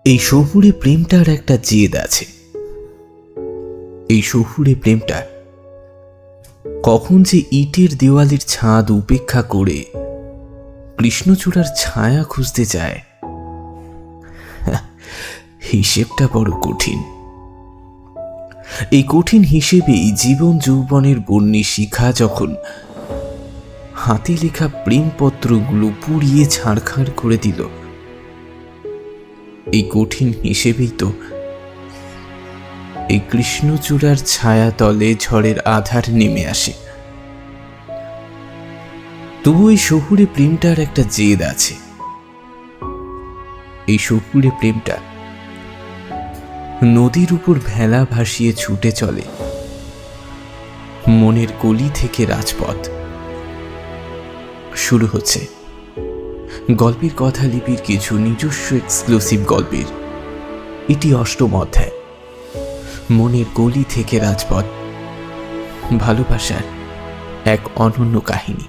এই শহুরে প্রেমটার একটা জেদ আছে। এই শহুরে প্রেমটা কখন যে ইটের দেওয়ালের ছাদ উপেক্ষা করে কৃষ্ণচূড়ার ছায়া খুঁজতে যায়, হিসেবটা বড় কঠিন। এই কঠিন হিসেবেই জীবন যৌবনের বন্যী শিখা যখন হাতে লেখা প্রেমপত্রগুলো পুড়িয়ে ছাড়খাড় করে দিল, এই কঠিন হিসেবেই তো এই কৃষ্ণচূড়ার ছায়া তলে ঝড়ের আধার নেমে আসে। তবু এই শহুরে প্রেমটার একটা জেদ আছে। এই শহুরে প্রেমটা নদীর উপর ভেলা ভাসিয়ে ছুটে চলে মনের গলি থেকে রাজপথ। শুরু হচ্ছে গল্পের কথা লিপির কিছু নিজস্ব এক্সক্লুসিভ গল্পের এটি ৮ম অধ্যায়, মনের গলি থেকে রাজপথ, ভালোবাসার এক অনন্য কাহিনী।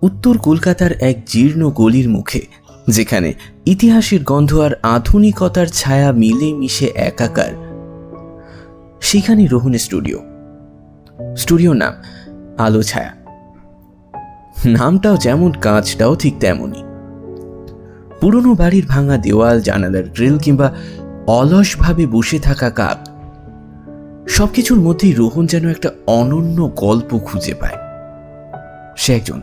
উত্তর কলকাতার এক জীর্ণ গলির মুখে, যেখানে ইতিহাসের গন্ধ আর আধুনিকতার ছায়া মিলে মিশে একাকার, সেখানে রোহনের স্টুডিওর নাম আলো ছায়া। নামটাও যেমন, কাজটাও ঠিক তেমনই। পুরনো বাড়ির ভাঙা দেওয়াল, জানালার গ্রিল কিংবা অলসভাবে বসে থাকা কাক, সবকিছুর মধ্যেই রোহন যেন একটা অনন্য গল্প খুঁজে পায়। সে একজন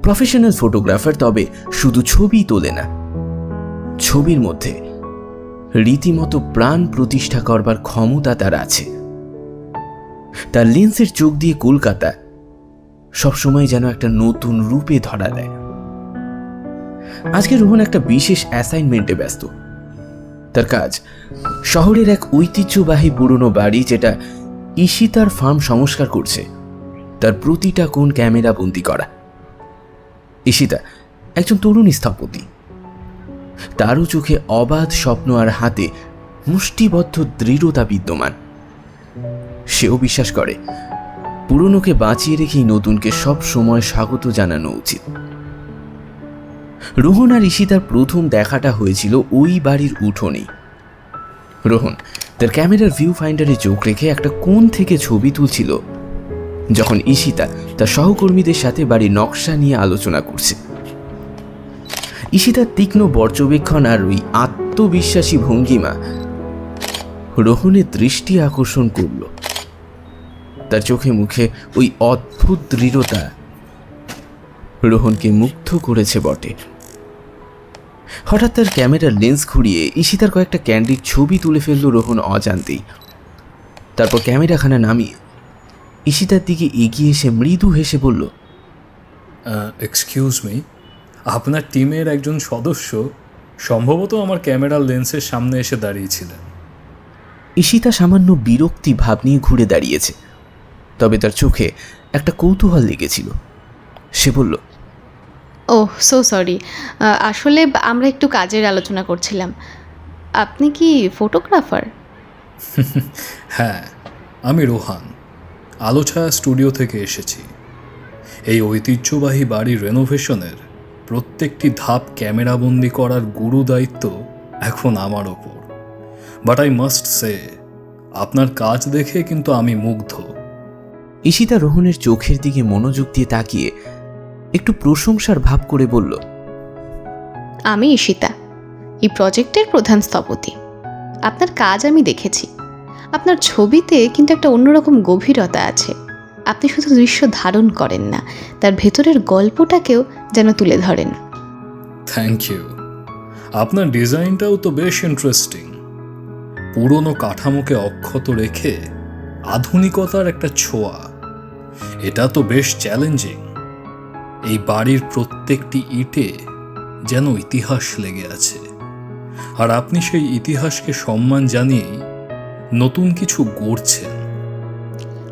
প্রফেশনাল ফটোগ্রাফার, তবে শুধু ছবি তোলে না, ছবির মধ্যে রীতিমতো প্রাণ প্রতিষ্ঠা করবার ক্ষমতা তার আছে। তার লেন্সের চোখ দিয়ে কলকাতা সবসময় যেন একটা নতুন রূপে ধরা দেয়। আজকে রোহন একটা বিশেষ অ্যাসাইনমেন্টে ব্যস্ত। তার কাজ শহরের এক ঐতিহ্যবাহী পুরনো বাড়ি, যেটা ঈশিতার ফার্ম সংস্কার করছে, তার প্রতিটা কোণ ক্যামেরা বন্দি করা। ঈশিতা একজন তরুণী স্থপতি। তারও চোখে অবাধ স্বপ্ন আর হাতে মুষ্টিবদ্ধ দৃঢ়তা বিদ্যমান। সেও বিশ্বাস করে পুরনোকে বাঁচিয়ে রেখেই নতুনকে সব সময় স্বাগত জানানো উচিত। রোহন আর ঈশিতার প্রথম দেখাটা হয়েছিল ওই বাড়ির উঠোনেই। রোহন তার ক্যামেরার ভিউ ফাইন্ডারে চোখ রেখে একটা কোণ থেকে ছবি তুলছিল, যখন ঈশিতা তার সহকর্মীদের সাথে বাড়ির নকশা নিয়ে আলোচনা করছে। ঈশিতার তীক্ষ্ণ পর্যবেক্ষণ আর ওই আত্মবিশ্বাসী ভঙ্গিমা রোহনের দৃষ্টি আকর্ষণ করল। তার চোখে মুখে ওই অদ্ভুত দৃঢ়তা রোহনকে মুগ্ধ করেছে বটে। হঠাৎ তার ক্যামেরার লেন্স ঘুরিয়ে ঈশিতার কয়েকটা ক্যান্ডিড ছবি তুলে ফেলল রোহন অজান্তেই। তারপর ক্যামেরাখানা নামিয়ে ঈশিতার দিকে এগিয়ে এসে মৃদু হেসে বলল, এক্সকিউজ মি, আপনার টিমের একজন সদস্য সম্ভবত আমার ক্যামেরার লেন্সের সামনে এসে দাঁড়িয়েছিলেন। ঈশিতা সামান্য বিরক্তি ভাব নিয়ে ঘুরে দাঁড়িয়েছে, তবে তার চোখে একটা কৌতূহল লেগেছিল। সে বলল, ওহ সো সরি, আসলে আমরা একটু কাজের আলোচনা করছিলাম। আপনি কি ফটোগ্রাফার? হ্যাঁ, আমি রোহান, আলো ছায়া স্টুডিও থেকে এসেছি। এই ঐতিহ্যবাহী বাড়ির রেনোভেশনের প্রত্যেকটি ধাপ ক্যামেরাবন্দি করার গুরু দায়িত্ব এখন আমার ওপর। বাট আই মাস্ট সে, আপনার কাজ দেখে কিন্তু আমি মুগ্ধ। ঈশিতা রোহনের চোখের দিকে মনোযোগ দিয়ে তাকিয়ে একটু প্রশংসার ভাব করে বলল, আমি ঈশিতা, এই প্রজেক্টের প্রধান স্থপতি। আপনার কাজ আমি দেখেছি। আপনার ছবিতে কিন্তু একটা অন্যরকম গভীরতা আছে। আপনি শুধু দৃশ্য ধারণ করেন না, তার ভেতরের গল্পটাকেও যেন তুলে ধরেন। Thank you. আপনার ডিজাইনটাও তো বেশ ইন্টারেস্টিং। পুরনো কাঠামোকে অক্ষত রেখে আধুনিকতার একটা ছোঁয়া, এটা তো বেশ চ্যালেঞ্জিং। এই বাড়ির প্রত্যেকটি ইটে যেন ইতিহাস লেগে আছে, আর আপনি সেই ইতিহাসকে সম্মান জানিয়েই নতুন কিছু গড়ছেন।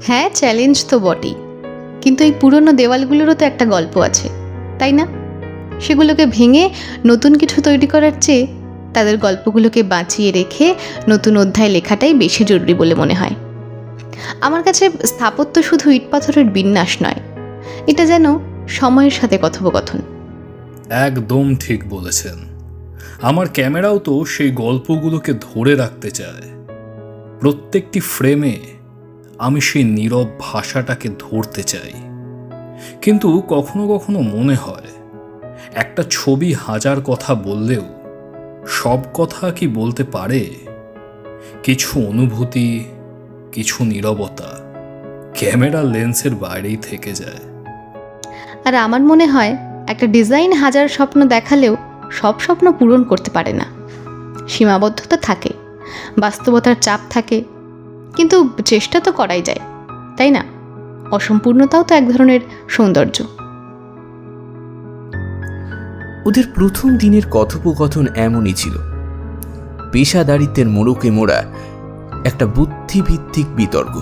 হ্যাঁ, চ্যালেঞ্জ তো বটেই, কিন্তু এই পুরনো দেওয়ালগুলোরও তো একটা গল্প আছে, তাই না? সেগুলোকে ভেঙে নতুন কিছু তৈরি করার চেয়ে তাদের গল্পগুলোকে বাঁচিয়ে রেখে নতুন অধ্যায় লেখাটাই বেশি জরুরি বলে মনে হয়। আমার কাছে স্থাপত্য শুধু ইট পাথরের বিন্যাস নয়, এটা যেন সময়ের সাথে কথোপকথন। একদম ঠিক বলেছেন। আমার ক্যামেরাও তো সেই গল্পগুলোকে ধরে রাখতে চায়। প্রত্যেকটি ফ্রেমে আমি সেই নীরব ভাষাটাকে ধরতে চাই। কিন্তু কখনো কখনো মনে হয় একটা ছবি হাজার কথা বললেও সব কথা কি বলতে পারে? কিছু অনুভূতি, কিছু নীরবতা ক্যামেরা লেন্সের বাইরেই থেকে যায়। আর আমার মনে হয় একটা ডিজাইন হাজার স্বপ্ন দেখালেও সব স্বপ্ন পূরণ করতে পারে না। সীমাবদ্ধতা থাকে, বাস্তবতার চাপ থাকে, কিন্তু চেষ্টা তো করাই যায়, তাই না? অসম্পূর্ণতাও তো এক ধরনের সৌন্দর্য। ওদের প্রথম দিনের কথোপকথন এমনই ছিল, পেশাদারিত্বের মোড়কে মোড়া একটা বুদ্ধিভিত্তিক বিতর্ক।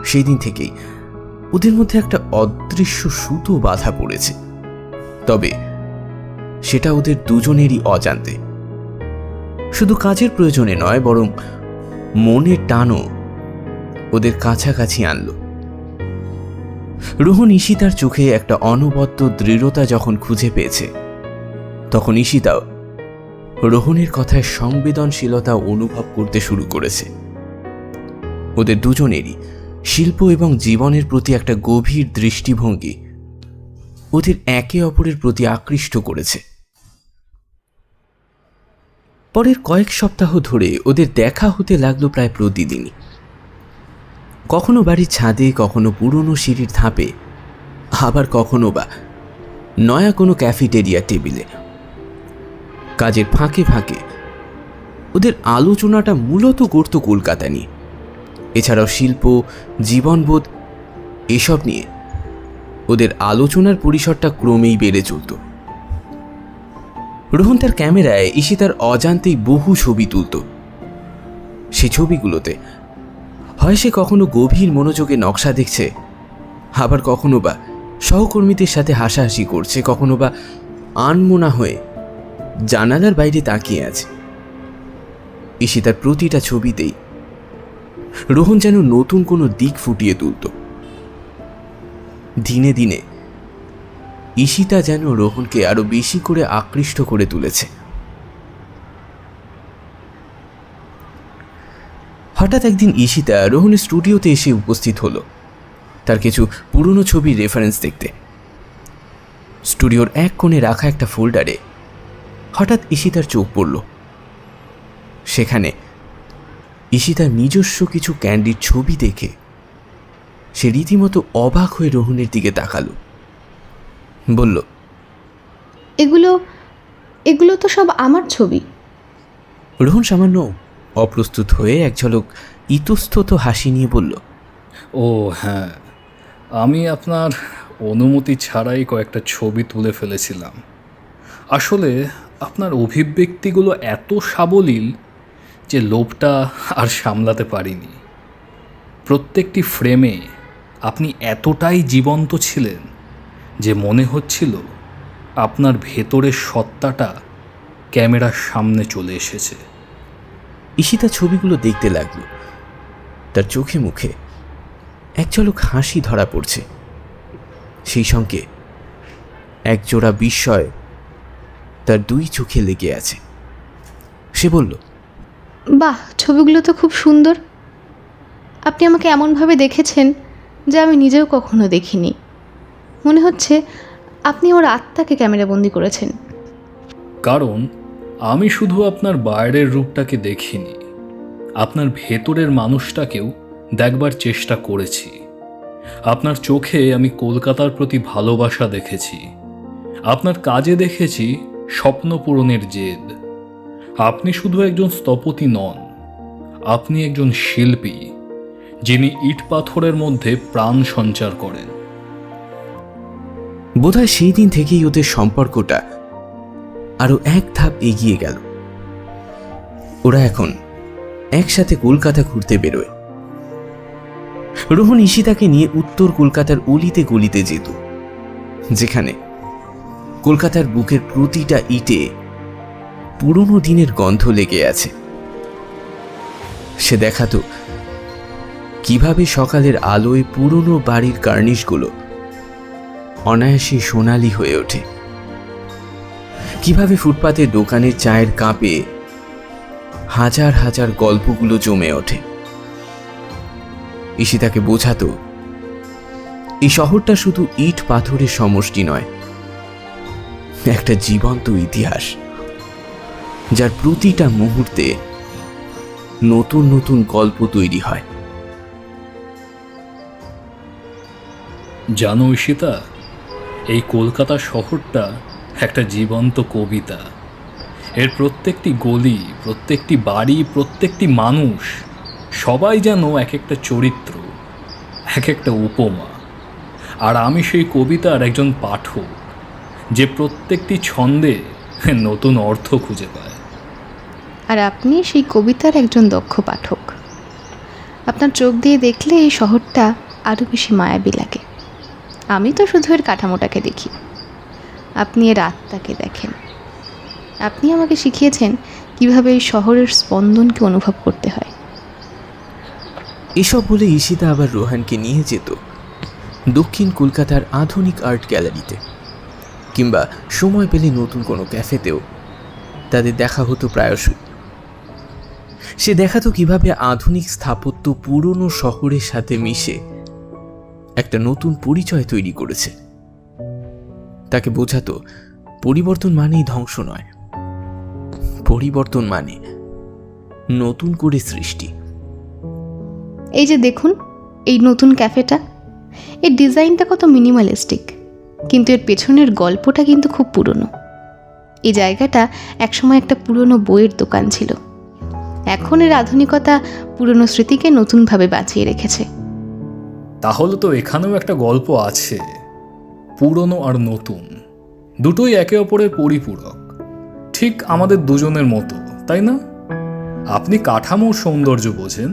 সেই দিন থেকেই ওদের মধ্যে একটা অদৃশ্য সুতো বাঁধা পড়েছে, তবে সেটা ওদের দুজনেরই অজান্তে। শুধু কাজের প্রয়োজনে নয়, বরং মনের টানও ওদের কাছাকাছি আনলো। রোহন ঈশিতার চোখে একটা অনবদ্য দৃঢ়তা যখন খুঁজে পেয়েছে, তখন ঈশিতাও রোহনের কথায় সংবেদনশীলতা অনুভব করতে শুরু করেছে। ওদের দুজনেরই শিল্প এবং জীবনের প্রতি একটা গভীর দৃষ্টিভঙ্গি ওদের একে অপরের প্রতি আকৃষ্ট করেছে। পরের কয়েক সপ্তাহ ধরে ওদের দেখা হতে লাগলো প্রায় প্রতিদিনই। কখনো বাড়ির ছাদে, কখনো পুরনো সিঁড়ির ধাপে, আবার কখনো বা নয়া কোনো ক্যাফেটেরিয়া টেবিলে। কাজের ফাঁকে ফাঁকে ওদের আলোচনাটা মূলত করত কলকাতা নিয়ে। এছাড়াও শিল্প, জীবনবোধ এসব নিয়ে ওদের আলোচনার পরিসরটা ক্রমেই বেড়ে চলত। রোহন তার ক্যামেরায় ঈশিতার অজান্তেই বহু ছবি তুলত। সে ছবিগুলোতে হয় সে কখনো গভীর মনোযোগে নকশা দেখছে, আবার কখনো বা সহকর্মীদের সাথে হাসাহাসি করছে, কখনো বা আনমনা হয়ে জানালার বাইরে তাকিয়ে আছে। ঈশিতার প্রতিটা ছবিতেই রোহন যেন নতুন কোনো দিক ফুটিয়ে তুলত। দিনে দিনে ঈশিতা যেন রোহনকে আরো বেশি করে আকৃষ্ট করে তুলেছে। হঠাৎ একদিন ঈশিতা রোহনের স্টুডিওতে এসে উপস্থিত হলো তার কিছু পুরনো ছবির রেফারেন্স দেখতে। স্টুডিওর এক কোণে রাখা একটা ফোল্ডারে হঠাৎ ঈশিতার চোখ পড়ল। সেখানে ঈশিতার নিজস্ব কিছু ক্যান্ডির ছবি দেখে সে রীতিমতো অবাক হয়ে রোহনের দিকে তাকালো। বলল, এগুলো তো সব আমার ছবি। রোহন সামান্য অপ্রস্তুত হয়ে এক ঝলক ইতস্তত হাসি নিয়ে বলল, ও হ্যাঁ, আমি আপনার অনুমতি ছাড়াই কয়েকটা ছবি তুলে ফেলেছিলাম। আসলে আপনার অভিব্যক্তিগুলো এত সাবলীল যে লোভটা আর সামলাতে পারিনি। প্রত্যেকটি ফ্রেমে আপনি এতটাই জীবন্ত ছিলেন যে মনে হচ্ছিল আপনার ভেতরের সত্তাটা ক্যামেরার সামনে চলে এসেছে। ঈশিতা ছবিগুলো দেখতে লাগলো। তার চোখে মুখে এক ঝলক হাসি ধরা পড়ছে, সেই সঙ্গে এক জোড়া বিস্ময় তার দুই চোখে লেগে আছে। সে বলল, বাহ, ছবিগুলো তো খুব সুন্দর। আপনি আমাকে এমনভাবে দেখেছেন যা আমি নিজেও কখনো দেখিনি। মনে হচ্ছে আপনি ওর আত্মাকে ক্যামেরাবন্দি করেছেন। কারণ আমি শুধু আপনার বাইরের রূপটাকে দেখিনি, আপনার ভেতরের মানুষটাকেও দেখবার চেষ্টা করেছি। আপনার চোখে আমি কলকাতার প্রতি ভালোবাসা দেখেছি, আপনার কাজে দেখেছি স্বপ্ন পূরণের জেদ। আপনি শুধু একজন স্থপতি নন, আপনি একজন শিল্পী যিনি ইট পাথরের মধ্যে প্রাণ সঞ্চার করেন। বোধহয় সেই দিন থেকেই ওদের সম্পর্কটা আরো এক ধাপ এগিয়ে গেল। ওরা এখন একসাথে কলকাতা ঘুরতে বেরোয়। রোহন ঈশিতাকে নিয়ে উত্তর কলকাতার অলিতে গলিতে যেত, যেখানে কলকাতার বুকের প্রতিটা ইটে পুরনো দিনের গন্ধ লেগে আছে। সে দেখাতো কিভাবে সকালের আলোয় পুরনো বাড়ির কার্নিশগুলো অনায়াসে সোনালি হয়ে ওঠে, কিভাবে ফুটপাতের দোকানের চায়ের কাপে হাজার হাজার গল্পগুলো জমে ওঠে। ঈশিতাকে বোঝাতো এই শহরটা শুধু ইট পাথরের সমষ্টি নয়, একটা জীবন্ত ইতিহাস, যার প্রতিটা মুহূর্তে নতুন নতুন গল্প তৈরি হয়। জানো ঈশিতা, এই কলকাতা শহরটা একটা জীবন্ত কবিতা। এর প্রত্যেকটি গলি, প্রত্যেকটি বাড়ি, প্রত্যেকটি মানুষ, সবাই যেন এক একটা চরিত্র, এক একটা উপমা। আর আমি সেই কবিতার একজন পাঠক, যে প্রত্যেকটি ছন্দে নতুন অর্থ খুঁজে পায়। আর আপনি সেই কবিতার একজন দক্ষ পাঠক। আপনার চোখ দিয়ে দেখলে এই শহরটা আরও বেশি মায়াবী লাগে। আমি তো শুধু এর কাঠামোটাকে দেখি, আপনি এর আত্মাকে দেখেন। আপনি আমাকে শিখিয়েছেন কিভাবে এই শহরের স্পন্দনকে অনুভব করতে হয়। এসব বলে ঈশিতা আবার রোহানকে নিয়ে যেত দক্ষিণ কলকাতার আধুনিক আর্ট গ্যালারিতে, কিংবা সময় পেলে নতুন কোনো ক্যাফেতেও তাদের দেখা হতো প্রায়শই। সে দেখাতো কিভাবে আধুনিক স্থাপত্য পুরনো শহরের সাথে মিশে একটা নতুন পরিচয় তৈরি করেছে। তাকে বোঝাতো পরিবর্তন মানেই ধ্বংস নয়, পরিবর্তন মানে নতুন করে সৃষ্টি। এই যে দেখুন এই নতুন ক্যাফেটা, এর ডিজাইনটা কত মিনিমালিস্টিক, কিন্তু এর পেছনের গল্পটা কিন্তু খুব পুরনো। এই জায়গাটা একসময় একটা পুরনো বইয়ের দোকান ছিল। এখন এর আধুনিকতা পুরনো স্মৃতিকে নতুনভাবে বাঁচিয়ে রেখেছে। তাহলে তো এখানেও একটা গল্প আছে। পুরনো আর নতুন দুটোই একে অপরের পরিপূরক, ঠিক আমাদের দুজনের মতো, তাই না? আপনি কাঠামোর সৌন্দর্য বোঝেন,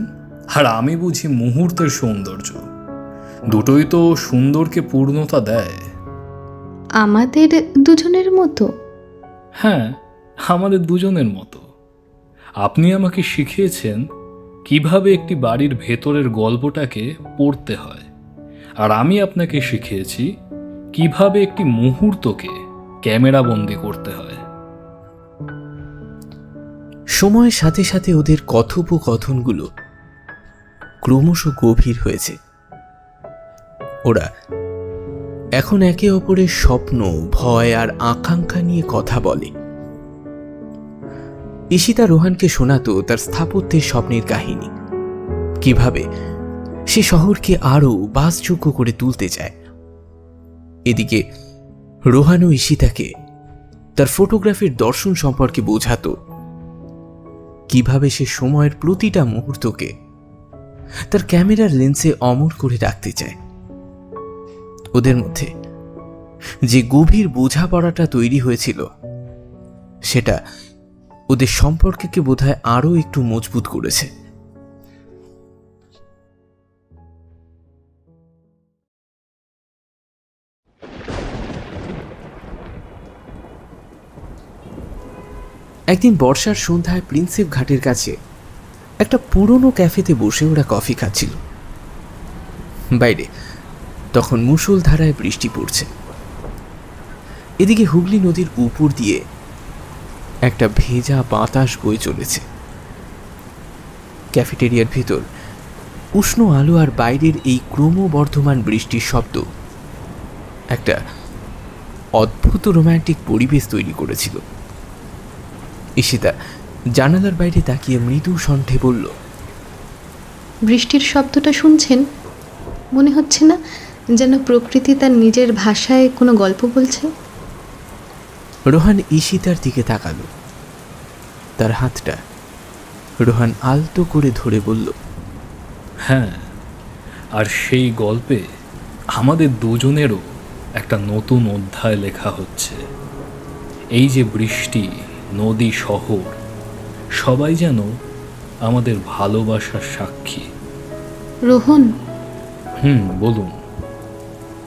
আর আমি বুঝি মুহূর্তের সৌন্দর্য। দুটোই তো সুন্দরকে পূর্ণতা দেয়। আমাদের দুজনের মতো? হ্যাঁ, আমাদের দুজনের মতো। আপনি আমাকে শিখিয়েছেন কিভাবে একটি বাড়ির ভেতরের গল্পটাকে পড়তে হয়, আর আমি আপনাকে শিখিয়েছি কিভাবে একটি মুহূর্তকে ক্যামেরাবন্দি করতে হয়। সময়ের সাথে সাথে ওদের কথোপকথনগুলো ক্রমশ গভীর হয়েছে। ওরা এখন একে অপরের স্বপ্ন, ভয় আর আকাঙ্ক্ষা নিয়ে কথা বলে। ঈশিতা রোহানকে শোনাতো তার স্থাপত্যের স্বপ্নের কাহিনী, কিভাবে সে শহরকে আরও বাসযোগ্য করে তুলতে চায়। এদিকে রোহান ও ঈশিতাকে তার ফটোগ্রাফির দর্শন সম্পর্কে বোঝাতো, কিভাবে সে সময়ের প্রতিটা মুহূর্তকে তার ক্যামেরার লেন্সে অমর করে রাখতে চায়। ওদের মধ্যে যে গভীর বোঝাপড়াটা তৈরি হয়েছিল, সেটা ওদের সম্পর্ককে বোধহয় আরও একটু মজবুত করেছে। একদিন বর্ষার সন্ধ্যায় প্রিন্সেপ ঘাটের কাছে একটা পুরনো ক্যাফেতে বসে ওরা কফি খাচ্ছিল। বাইরে তখন মুষলধারায় বৃষ্টি পড়ছে। এদিকে হুগলি নদীর উপর দিয়ে একটা ভেজা বাতাস বয়ে চলেছে। ক্যাফেটেরিয়ার ভিতর উষ্ণ আলো আর বাইরের এই ক্রমবর্ধমান বৃষ্টির শব্দ একটা অদ্ভুত রোম্যান্টিক পরিবেশ তৈরি করেছিল। ঈশিতা জানালার বাইরে তাকিয়ে মৃদু কণ্ঠে বলল, বৃষ্টির শব্দটা শুনছেন? মনে হচ্ছে না যেন প্রকৃতি তার নিজের ভাষায় কোনো গল্প বলছে? রোহান ঈশিতার দিকে তাকালো। তার হাতটা রোহান আলতো করে ধরে বলল, হ্যাঁ, আর সেই গল্পে আমাদের দুজনেরও একটা নতুন অধ্যায় লেখা হচ্ছে। এই যে বৃষ্টি, নদী, শহর, সবাই যেন আমাদের ভালোবাসার সাক্ষী। রোহন, বলুন।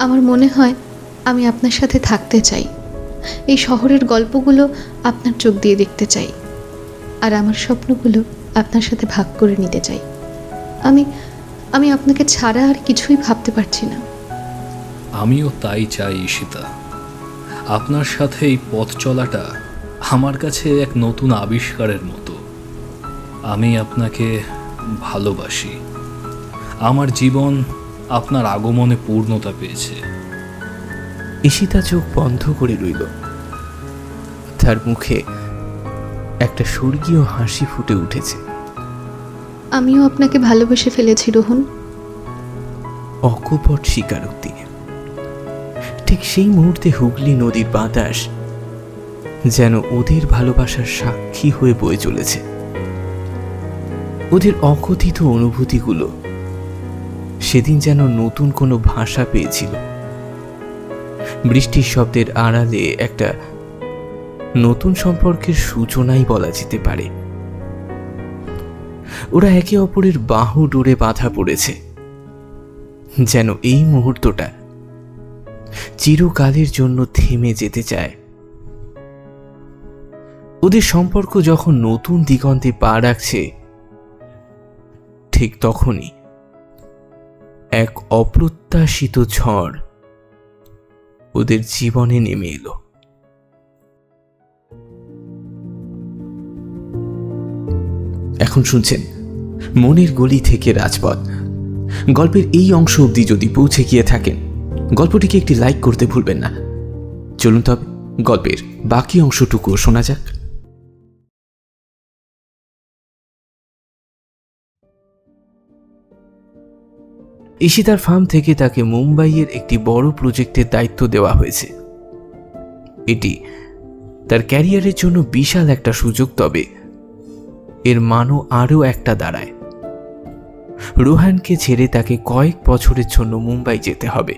আমার মনে হয় আমি আপনার সাথে থাকতে চাই। এই শহরের গল্পগুলো আপনার চোখ দিয়ে দেখতে চাই, আর আমার স্বপ্নগুলো আপনার সাথে ভাগ করে নিতে চাই। আমি আমি আপনাকে ছাড়া আর কিছুই ভাবতে পারছি না। আমিও তাই চাই ঈশিতা। আপনার সাথে এই পথ চলাটা আমার কাছে এক নতুন আবিষ্কারের মতো। আমি আপনাকে ভালোবাসি। আমার জীবন আপনার আগমনে পূর্ণতা পেয়েছে। ঈশিতা চোখ বন্ধ করে রইল। তার মুখে একটা স্বর্গীয় হাসি ফুটে উঠেছে। আমিও আপনাকে ভালোবেসে ফেলেছি রোহন। অকপট স্বীকারোক্তি। ঠিক সেই মুহূর্তে হুগলি নদীর বাতাস যেন ওদের ভালোবাসার সাক্ষী হয়ে বয়ে চলেছে। ওদের অকথিত অনুভূতিগুলো সেদিন যেন নতুন কোনো ভাষা পেয়েছিল। বৃষ্টির শব্দের আড়ালে একটা নতুন সম্পর্কের সূচনাই বলা যেতে পারে। ওরা একে অপরের বাহু ডোরে বাঁধা পড়েছে, যেন এই মুহূর্তটা চিরকালের জন্য থেমে যেতে চায়। ওদের সম্পর্ক যখন নতুন দিগন্তে পা রাখছে, ঠিক তখনই এক অপ্রত্যাশিত ঝড় ওদের জীবনে নেমে এলো। এখন শুনছেন মনের গলি থেকে রাজপথ। গল্পের এই অংশ অবধি যদি পৌঁছে গিয়ে থাকেন, গল্পটিকে একটি লাইক করতে ভুলবেন না। চলুন তবে গল্পের বাকি অংশটুকু শোনা যাক। ঈশিতার ফার্ম থেকে তাকে মুম্বাইয়ের একটি বড় প্রজেক্টের দায়িত্ব দেওয়া হয়েছে। এটি তার ক্যারিয়ারের জন্য বিশাল একটা সুযোগ, তবে এর মানও আরও একটা দাঁড়ায়। রোহানকে ছেড়ে তাকে কয়েক বছরের জন্য মুম্বাই যেতে হবে।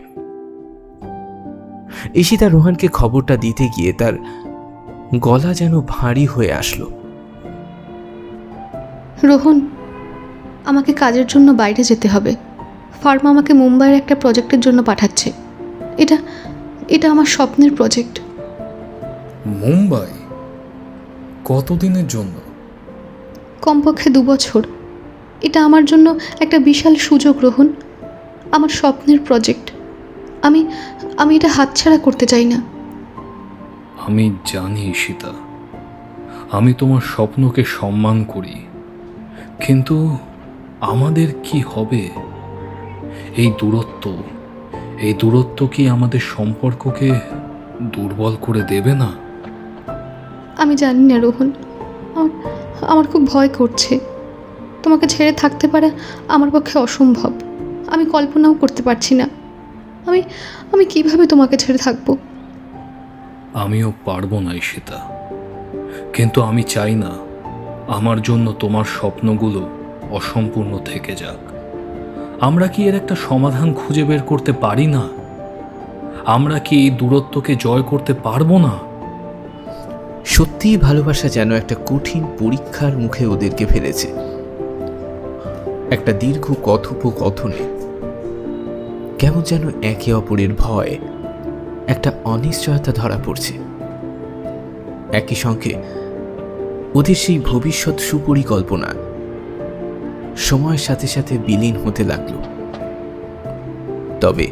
ঈশিতা রোহানকে খবরটা দিতে গিয়ে তার গলা যেন ভারী হয়ে আসলো। রোহন, আমাকে কাজের জন্য বাইরে যেতে হবে। ফার্ম আমাকে মুম্বাইয়ের একটা প্রজেক্টের জন্য পাঠাচ্ছে। এটা এটা আমার স্বপ্নের প্রজেক্ট। মুম্বাই? কতদিনের জন্য? কমপক্ষে 2 বছর। এটা আমার জন্য একটা বিশাল সুযোগ রোহন, আমার স্বপ্নের প্রজেক্ট। আমি আমি এটা হাতছাড়া করতে চাই না। আমি জানি ঈশিতা, আমি তোমার স্বপ্নকে সম্মান করি, কিন্তু আমাদের কি হবে? এই দূরত্ব কি আমাদের সম্পর্ককে দুর্বল করে দেবে না? আমি জানি না রোহন, আমার খুব ভয় করছে। তোমাকে ছেড়ে থাকতে পারা আমার পক্ষে অসম্ভব। আমি কল্পনাও করতে পারছি না আমি কিভাবে তোমাকে ছেড়ে থাকবো। আমিও পারবো না ঈশিতা, কিন্তু আমি চাই না আমার জন্য তোমার স্বপ্নগুলো অসম্পূর্ণ থেকে যাক। আমরা কি এর একটা সমাধান খুঁজে বের করতে পারি না? আমরা কি এই দূরত্বকে জয় করতে পারবো না? সত্যিই ভালোবাসা যেন একটা কঠিন পরীক্ষার মুখে ওদেরকে ফেলেছে। একটা দীর্ঘ কথোপকথনে কেমন যেন একে অপরের ভয়, একটা অনিশ্চয়তা ধরা পড়ছে। একই সঙ্গে ওদের সেই ভবিষ্যৎ সুপরিকল্পনা সময়ের সাথে সাথে বিলীন হতে লাগলো। তবে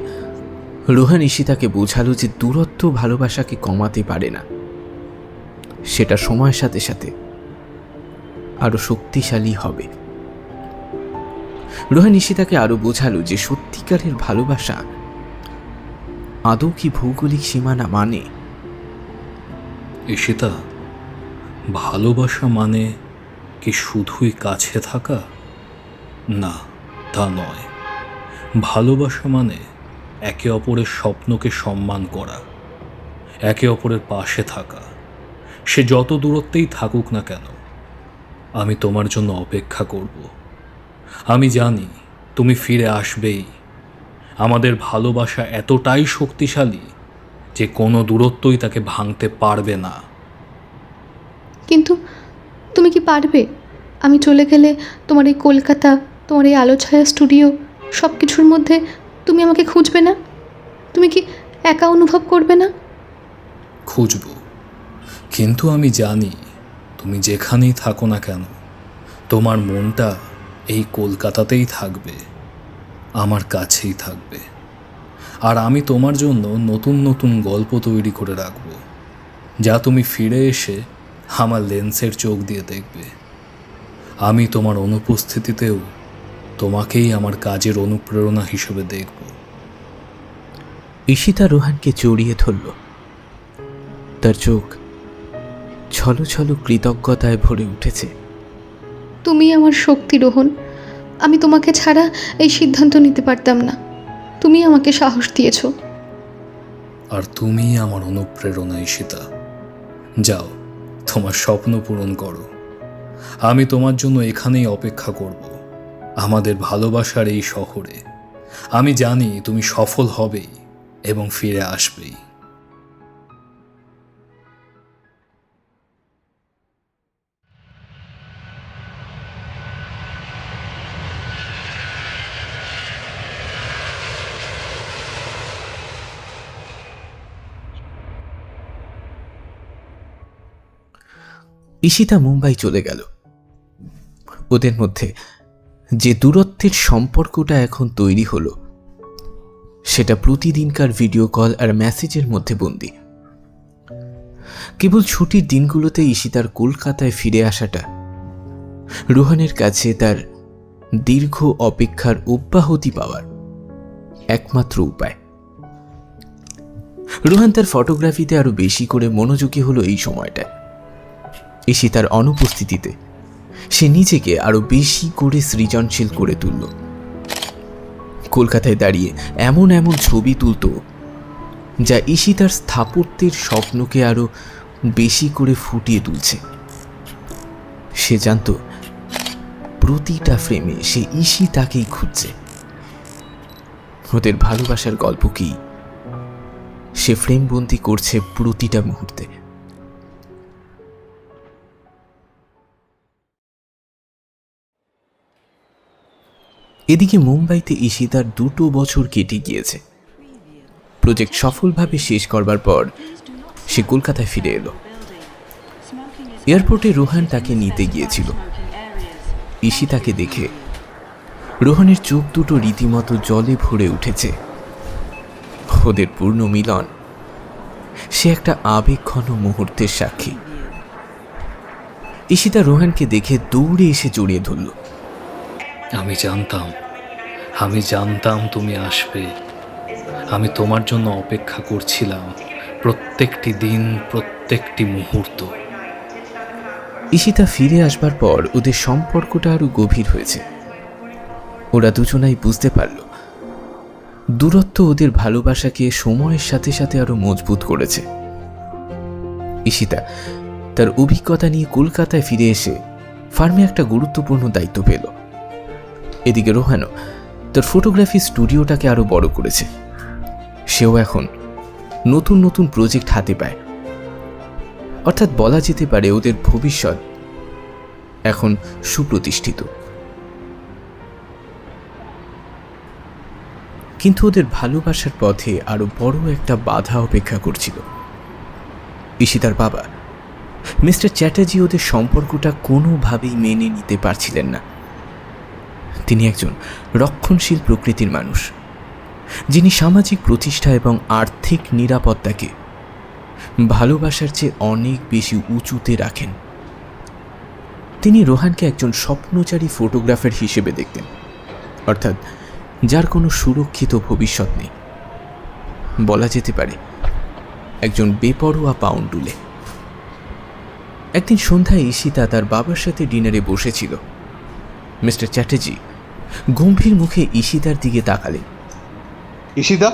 রোহান ঈশিতাকে বোঝালো যে দূরত্ব ভালোবাসাকে কমাতে পারে না, সেটা সময়ের সাথে সাথে আরো শক্তিশালী হবে। রোহান ঈশিতাকে আরো বোঝালো যে সত্যিকারের ভালোবাসা আদৌ কি ভৌগোলিক সীমানা মানে। ঈশিতা, ভালোবাসা মানে কি শুধুই কাছে থাকা? না, তা নয়। ভালোবাসা মানে একে অপরের স্বপ্নকে সম্মান করা, একে অপরের পাশে থাকা। সে যত দূরত্বেই থাকুক না কেন, আমি তোমার জন্য অপেক্ষা করব। আমি জানি তুমি ফিরে আসবেই। আমাদের ভালোবাসা এতটাই শক্তিশালী যে কোনো দূরত্বই তাকে ভাঙতে পারবে না। কিন্তু তুমি কি পারবে? আমি চলে গেলে তোমার এই কলকাতা, তোমার এই আলো ছায়া স্টুডিও, সব কিছুর মধ্যে তুমি আমাকে খুঁজবে না? তুমি কি একা অনুভব করবে না? খুঁজব, কিন্তু আমি জানি তুমি যেখানেই থাকো না কেন তোমার মনটা এই কলকাতাতেই থাকবে, আমার কাছেই থাকবে। আর আমি তোমার জন্য নতুন নতুন গল্প তৈরি করে রাখব, যা তুমি ফিরে এসে আমার লেন্সের চোখ দিয়ে দেখবে। আমি তোমার অনুপস্থিতিতেও তোমাকেই আমার কাজের অনুপ্রেরণা হিসেবে দেখব। ঈশিতা রোহানকে জড়িয়ে ধরল। তার চোখ ছলো ছলো কৃতজ্ঞতায় ভরে উঠেছে। তুমি আমার শক্তি, রোহন। আমি তোমাকে ছাড়া এই সিদ্ধান্ত নিতে পারতাম না। তুমি আমাকে সাহস দিয়েছো। আর তুমি আমার অনুপ্রেরণা, ঈশিতা। যাও, তোমার স্বপ্ন পূরণ করো। আমি তোমার জন্য এখানেই অপেক্ষা করব, আমাদের ভালোবাসার এই শহরে। আমি জানি তুমি সফল হবেই এবং ফিরে আসবেই। ঈশিতা মুম্বাই চলে গেল। ওদের মধ্যে যে দূরত্বের সম্পর্কটা এখন তৈরি হলো, সেটা প্রতিদিনকার ভিডিও কল আর মেসেজের মধ্যে বন্দী। কেবল ছুটির দিনগুলোতে ঈশিতার কলকাতায় ফিরে আসাটা রোহানের কাছে তার দীর্ঘ অপেক্ষার অব্যাহতি পাওয়ার একমাত্র উপায়। রোহান তার ফটোগ্রাফিতে আরো বেশি করে মনোযোগী হলো এই সময়টায়। ঈশিতার অনুপস্থিতিতে সে নিজেকে আরো বেশি করে সৃজনশীল করে তুলল। কলকাতায় দাঁড়িয়ে এমন এমন ছবি তুলত যা ঈশিতার স্থাপত্যের স্বপ্নকে আরো বেশি করে ফুটিয়ে তুলছে। সে জানত প্রতিটা ফ্রেমে সে ঈশিতাকেই খুঁজছে। ওদের ভালোবাসার গল্প কি সে ফ্রেমবন্দি করছে প্রতিটা মুহূর্তে। এদিকে মুম্বাইতে ঈশিতার 2 বছর কেটে গিয়েছে। প্রজেক্ট সফলভাবে শেষ করবার পর সে কলকাতায় ফিরে এলো। এয়ারপোর্টে রোহান তাকে নিতে গিয়েছিল। ঈশিতাকে দেখে রোহানের চোখ দুটো রীতিমতো জলে ভরে উঠেছে। ওদের পূর্ণ মিলন সে একটা আবেগঘন মুহূর্তের সাক্ষী। ঈশিতা রোহানকে দেখে দৌড়ে এসে জড়িয়ে ধরল। আমি জানতাম তুমি আসবে। আমি তোমার জন্য অপেক্ষা করছিলাম, প্রত্যেকটি দিন, প্রত্যেকটি মুহূর্ত। ঈশিতা ফিরে আসবার পর ওদের সম্পর্কটা আরো গভীর হয়েছে। ওরা দুজনাই বুঝতে পারল দূরত্ব ওদের ভালোবাসাকে সময়ের সাথে সাথে আরো মজবুত করেছে। ঈশিতা তার অভিজ্ঞতা নিয়ে কলকাতায় ফিরে এসে ফার্মে একটা গুরুত্বপূর্ণ দায়িত্ব পেল। এদিকে রোহানও তার ফটোগ্রাফি স্টুডিওটাকে আরো বড় করেছে। সেও এখন নতুন নতুন প্রজেক্ট হাতে পায়। অর্থাৎ বলা যেতে পারে ওদের ভবিষ্যৎ এখন সুপ্রতিষ্ঠিত। কিন্তু ওদের ভালোবাসার পথে আরো বড় একটা বাধা অপেক্ষা করছিল। ঈশিতার বাবা মিস্টার চ্যাটার্জি ওদের সম্পর্কটা কোনোভাবেই মেনে নিতে পারছিলেন না। তিনি একজন রক্ষণশীল প্রকৃতির মানুষ, যিনি সামাজিক প্রতিষ্ঠা এবং আর্থিক নিরাপত্তাকে ভালোবাসার চেয়ে অনেক বেশি উঁচুতে রাখেন। তিনি রোহানকে একজন স্বপ্নচারী ফটোগ্রাফার হিসেবে দেখতেন, অর্থাৎ যার কোনো সুরক্ষিত ভবিষ্যৎ নেই। বলা যেতে পারে একজন বেপরোয়া পাউন্ডুলে। একদিন সন্ধ্যায় ঈশিতা তার বাবার সাথে ডিনারে বসেছিল। মিস্টার চ্যাটার্জি গম্ভীর মুখে ঈশিতার দিকে তাকালেন। ঈশিতা,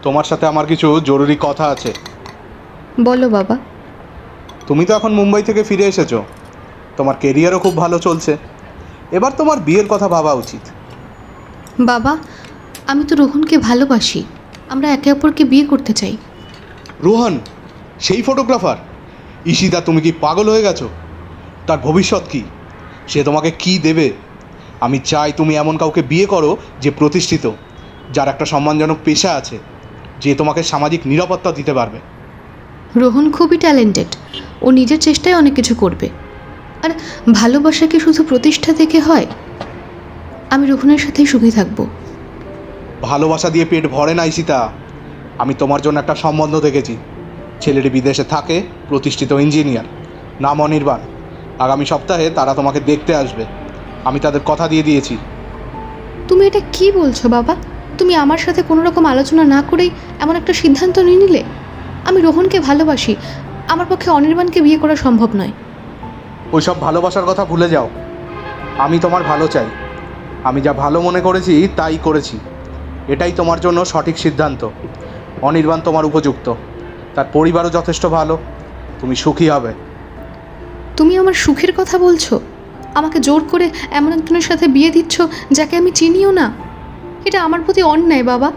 তোমার সাথে আমার কিছু জরুরি কথা আছে। বলো বাবা। তুমি তো এখন মুম্বাই থেকে ফিরে এসেছো, তোমার কেরিয়ারও খুব ভালো চলছে। এবার তোমার বিয়ের কথা ভাবা উচিত। বাবা, আমি তো রোহনকে ভালোবাসি। আমরা একে অপরকে বিয়ে করতে চাই। রোহন সেই ফটোগ্রাফার? ঈশিতা, তুমি কি পাগল হয়ে গেছো? তার ভবিষ্যৎ কি? সে তোমাকে কি দেবে? আমি চাই তুমি এমন কাউকে বিয়ে করো যে প্রতিষ্ঠিত, যার একটা সম্মানজনক পেশা আছে, যে তোমাকে সামাজিক নিরাপত্তা দিতে পারবে। রোহন খুবই ট্যালেন্টেড, ও নিজের চেষ্টায় অনেক কিছু করবে। আর ভালোবাসা কি শুধু প্রতিষ্ঠা থেকে হয়? আমি রোহনের সাথেই সুখী থাকবো। ভালোবাসা দিয়ে পেট ভরে না ঈশিতা। আমি তোমার জন্য একটা সম্বন্ধ দেখেছি। ছেলেটি বিদেশে থাকে, প্রতিষ্ঠিত ইঞ্জিনিয়ার, নাম অনির্বাণ। আগামী সপ্তাহে তারা তোমাকে দেখতে আসবে। আমি তাদের কথা দিয়ে দিয়েছি। তুমি এটা কি বলছো বাবা? তুমি আমার সাথে কোনো রকম আলোচনা না করেই এমন একটা সিদ্ধান্ত নিয়ে নিলে? আমি রোহনকে ভালোবাসি, আমার পক্ষে অনির্বাণকে বিয়ে করা সম্ভব নয়। ওইসব ভালোবাসার কথা ভুলে যাও। আমি তোমার ভালো চাই। আমি যা ভালো মনে করেছি তাই করেছি। এটাই তোমার জন্য সঠিক সিদ্ধান্ত। অনির্বাণ তোমার উপযুক্ত, তার পরিবারও যথেষ্ট ভালো। তুমি সুখী হবে। তুমি আমার সুখের কথা বলছো? আমাকে জোর করে এমন একজনের সাথে বিয়ে দিচ্ছ যাকে আমি চিনিও না। এটা আমার প্রতি অন্যায় বাবা।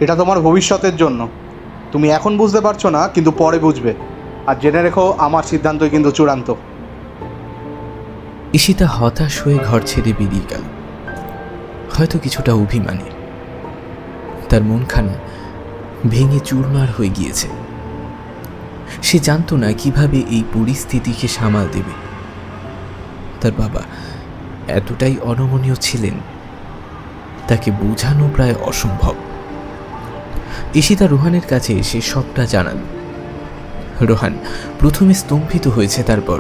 এটা তোমার ভবিষ্যতের জন্য। তুমি এখন বুঝতে পারছো না, কিন্তু পরে বুঝবে। আর জেনে রেখো, আমার সিদ্ধান্তই কিন্তু চূড়ান্ত। ঈশিতা হতাশ হয়ে ঘর ছেড়ে বেরিয়ে গেল, হয়তো কিছুটা অভিমানী। তার মনখানা ভেঙে চুরমার হয়ে গিয়েছে। সে জানতো না কিভাবে এই পরিস্থিতিকে সামাল দেবে। তার বাবা এতটাই অনমনীয় ছিলেন, তাকে বোঝানো প্রায় অসম্ভব। ঈশিতা রোহানের কাছে এসে সবটা জানাল। রোহান প্রথমে স্তম্ভিত হয়েছে, তারপর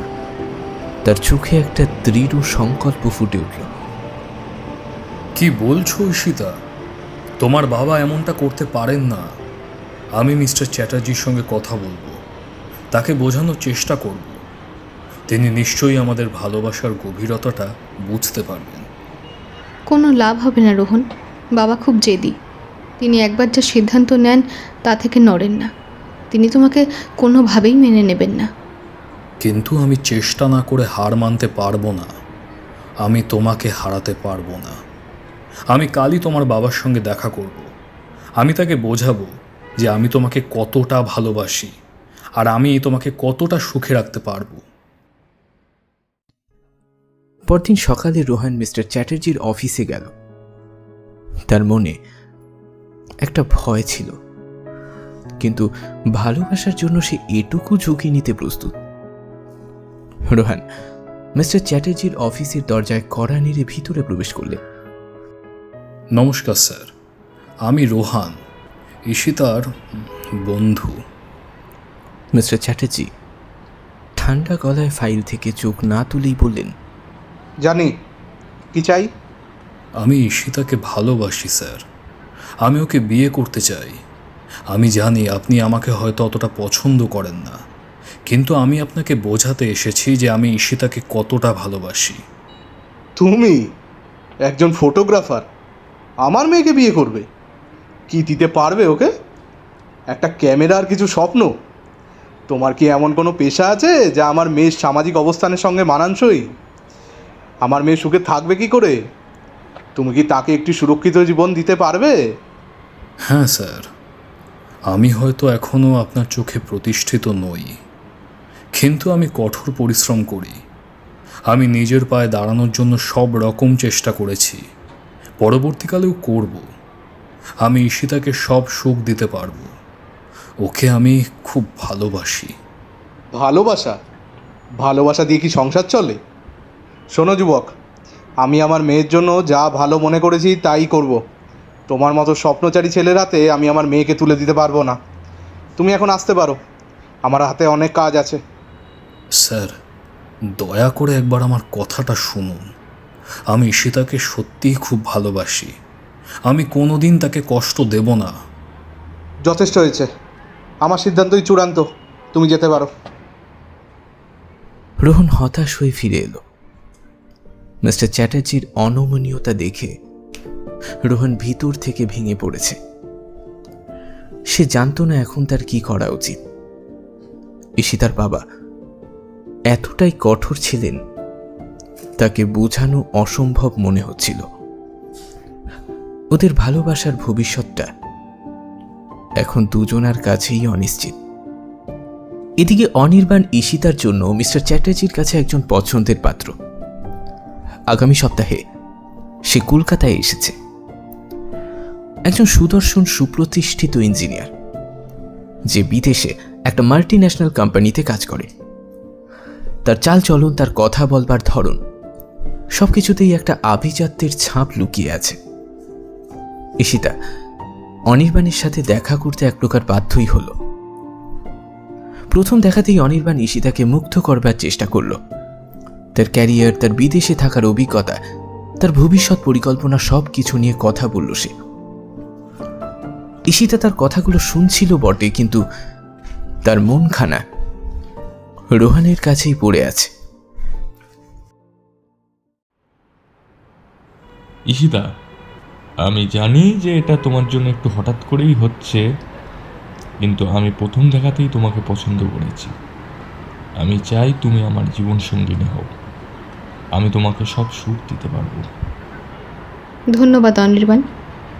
তার চোখে একটা দৃঢ় সংকল্প ফুটে উঠল। কি বলছো ঈশিতা? তোমার বাবা এমনটা করতে পারেন না। আমি মিস্টার চ্যাটার্জির সঙ্গে কথা বলবো, তাকে বোঝানোর চেষ্টা করব। তিনি নিশ্চয়ই আমাদের ভালোবাসার গভীরতাটা বুঝতে পারবেন। কোনো লাভ হবে না রোহন, বাবা খুব জেদি। তিনি একবার যা সিদ্ধান্ত নেন তা থেকে নড়েন না। তিনি তোমাকে কোনোভাবেই মেনে নেবেন না। কিন্তু আমি চেষ্টা না করে হার মানতে পারবো না। আমি তোমাকে হারাতে পারবো না। আমি কালই তোমার বাবার সঙ্গে দেখা করব। আমি তাকে বোঝাবো যে আমি তোমাকে কতটা ভালোবাসি আর আমি তোমাকে কতটা সুখে রাখতে পারবো। পরদিন সকালে রোহান মিস্টার চ্যাটার্জির অফিসে গেল। তার মনে একটা ভয় ছিল, কিন্তু ভালোবাসার জন্য সে এটুকু ঝুঁকি নিতে প্রস্তুত। রোহান মিস্টার চ্যাটার্জির অফিসের দরজায় কড়া নেড়ে ভিতরে প্রবেশ করলেন। নমস্কার স্যার, আমি রোহান, ঈশিতার বন্ধু। মিস্টার চ্যাটার্জি ঠান্ডা গলায় ফাইল থেকে চোখ না তুলেই বললেন, জানি, কি চাই? আমি ঈশিতাকে ভালোবাসি স্যার। আমি ওকে বিয়ে করতে চাই। আমি জানি আপনি আমাকে হয়তো অতটা পছন্দ করেন না, কিন্তু আমি আপনাকে বোঝাতে এসেছি যে আমি ঈশিতাকে কতটা ভালোবাসি। তুমি একজন ফটোগ্রাফার আমার মেয়েকে বিয়ে করবে? কি দিতে পারবে ওকে? একটা ক্যামেরা আর কিছু স্বপ্ন? তোমার কি এমন কোনো পেশা আছে যা আমার মেয়ের সামাজিক অবস্থানের সঙ্গে মানানসই? আমার মেয়ে সুখে থাকবে কি করে? তুমি কি তাকে একটি সুরক্ষিত জীবন দিতে পারবে? হ্যাঁ স্যার, আমি হয়তো এখনও আপনার চোখে প্রতিষ্ঠিত নই, কিন্তু আমি কঠোর পরিশ্রম করি। আমি নিজের পায়ে দাঁড়ানোর জন্য সব রকম চেষ্টা করেছি, পরবর্তীকালেও করব। আমি ঈশিতাকে সব সুখ দিতে পারবো। ওকে আমি খুব ভালোবাসি। ভালোবাসা? ভালোবাসা দিয়ে কি সংসার চলে? শোনো যুবক, আমি আমার মেয়ের জন্য যা ভালো মনে করেছি তাই করব। তোমার মতো স্বপ্নচারী ছেলের হাতে আমি আমার মেয়েকে তুলে দিতে পারবো না। তুমি এখন আসতে পারো, আমার হাতে অনেক কাজ আছে। স্যার, দয়া করে একবার আমার কথাটা শুনুন। আমি ঈশিতাকে সত্যিই খুব ভালোবাসি। আমি কোনোদিন তাকে কষ্ট দেব না। যথেষ্ট হয়েছে, আমার সিদ্ধান্তই চূড়ান্ত। তুমি যেতে পারো। রোহন হতাশ হয়ে ফিরে এলো। মিস্টার চ্যাটার্জির অনমনীয়তা দেখে রোহন ভিতর থেকে ভেঙে পড়েছে। সে জানতো না এখন তার কি করা উচিত। ঈশিতার বাবা এতটাই কঠোর ছিলেন, তাকে বোঝানো অসম্ভব মনে হচ্ছিল। ওদের ভালোবাসার ভবিষ্যৎটা এখন দুজনার কাছেই অনিশ্চিত। এদিকে অনির্বাণ ঈশিতার জন্য মিস্টার চ্যাটার্জির কাছে একজন পছন্দের পাত্র। আগামী সপ্তাহে সে কলকাতায় এসেছে। একজন সুদর্শন সুপ্রতিষ্ঠিত ইঞ্জিনিয়ার, যে বিদেশে একটা মাল্টি ন্যাশনাল কোম্পানিতে কাজ করে। তার চালচলন, তার কথা বলবার ধরন, সবকিছুতেই একটা আভিজাত্যের ছাপ লুকিয়ে আছে। ঈশিতা অনির্বাণের সাথে দেখা করতে এক প্রকার বাধ্যই হলো। প্রথম দেখাতেই অনির্বাণ ঈশিতাকে মুগ্ধ করবার চেষ্টা করল। তার ক্যারিয়ার, তার বিদেশে থাকার অভিজ্ঞতা, তার ভবিষ্যৎ পরিকল্পনা সব কিছু নিয়ে কথা বলল সে। ঈশিতা তার কথাগুলো শুনছিল বটে, কিন্তু তার মনখানা রোহানের কাছেই পড়ে আছে। ঈশিতা, আমি জানি যে এটা তোমার জন্য একটু হঠাৎ করেই হচ্ছে, কিন্তু আমি প্রথম দেখাতেই তোমাকে পছন্দ করেছি। আমি চাই তুমি আমার জীবন সঙ্গিনী হও। আমি তোমাকে সব সুখ দিতে পারবো। ধন্যবাদ অনির্বাণ,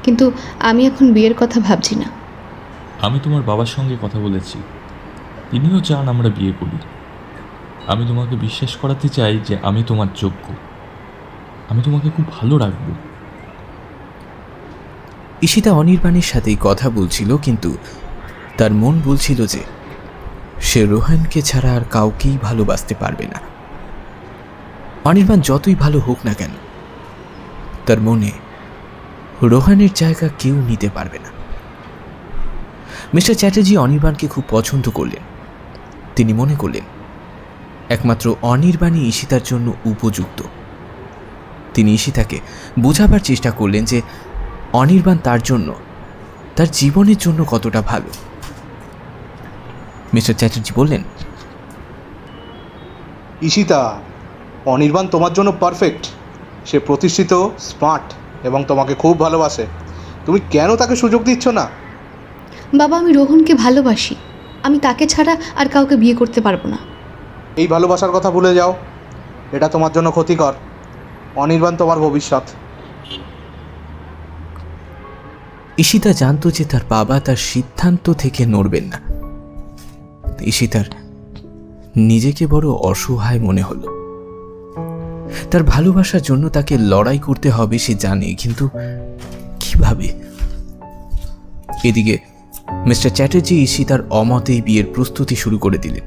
কিন্তু আমি এখন বিয়ের কথা ভাবছি না। আমি তোমার বাবার সঙ্গে কথা বলেছি, তিনিও চান আমরা বিয়ে করি। আমি তোমাকে বিশ্বাস করাতে চাই যে আমি তোমার যোগ্য। আমি তোমাকে খুব ভালো রাখবো। ঈশিতা অনির্বাণের সাথেই কথা বলছিল, কিন্তু তার মন বলছিল যে সে রোহানকে ছাড়া আর কাউকেই ভালোবাসতে পারবে না। অনির্বাণ যতই ভালো হোক না কেন, তার মনে রোহানের জায়গা কেউ নিতে পারবে না। মিস্টার চ্যাটার্জি অনির্বাণকে খুব পছন্দ করলেন। তিনি মনে করলেন একমাত্র অনির্বাণই ঈশিতার জন্য উপযুক্ত। তিনি ঈশিতাকে বোঝাবার চেষ্টা করলেন যে অনির্বাণ তার জন্য, তার জীবনের জন্য কতটা ভালো। মিস্টার চ্যাটার্জি বললেন, ঈশিতা, অনির্বাণ তোমার জন্য পারফেক্ট। সে প্রতিষ্ঠিত, স্মার্ট এবং তোমাকে খুব ভালোবাসে। তুমি কেন তাকে সুযোগ দিচ্ছ না? বাবা, আমি রোহনকে ভালোবাসি। আমি তাকে ছাড়া আর কাউকে বিয়ে করতে পারবো না। এই ভালোবাসার কথা ভুলে যাও, এটা তোমার জন্য ক্ষতিকর। অনির্বাণ তোমার ভবিষ্যৎ। ঈশিতা জানত যে তার বাবা তার সিদ্ধান্ত থেকে নড়বেন না। ঈশিতার নিজেকে বড় অসহায় মনে হলো। তার ভালোবাসার জন্য তাকে লড়াই করতে হবে সে জানে, কিন্তু কিভাবে? এদিকে মিস্টার চ্যাটার্জি ঈশিতার অমতেই বিয়ের প্রস্তুতি শুরু করে দিলেন।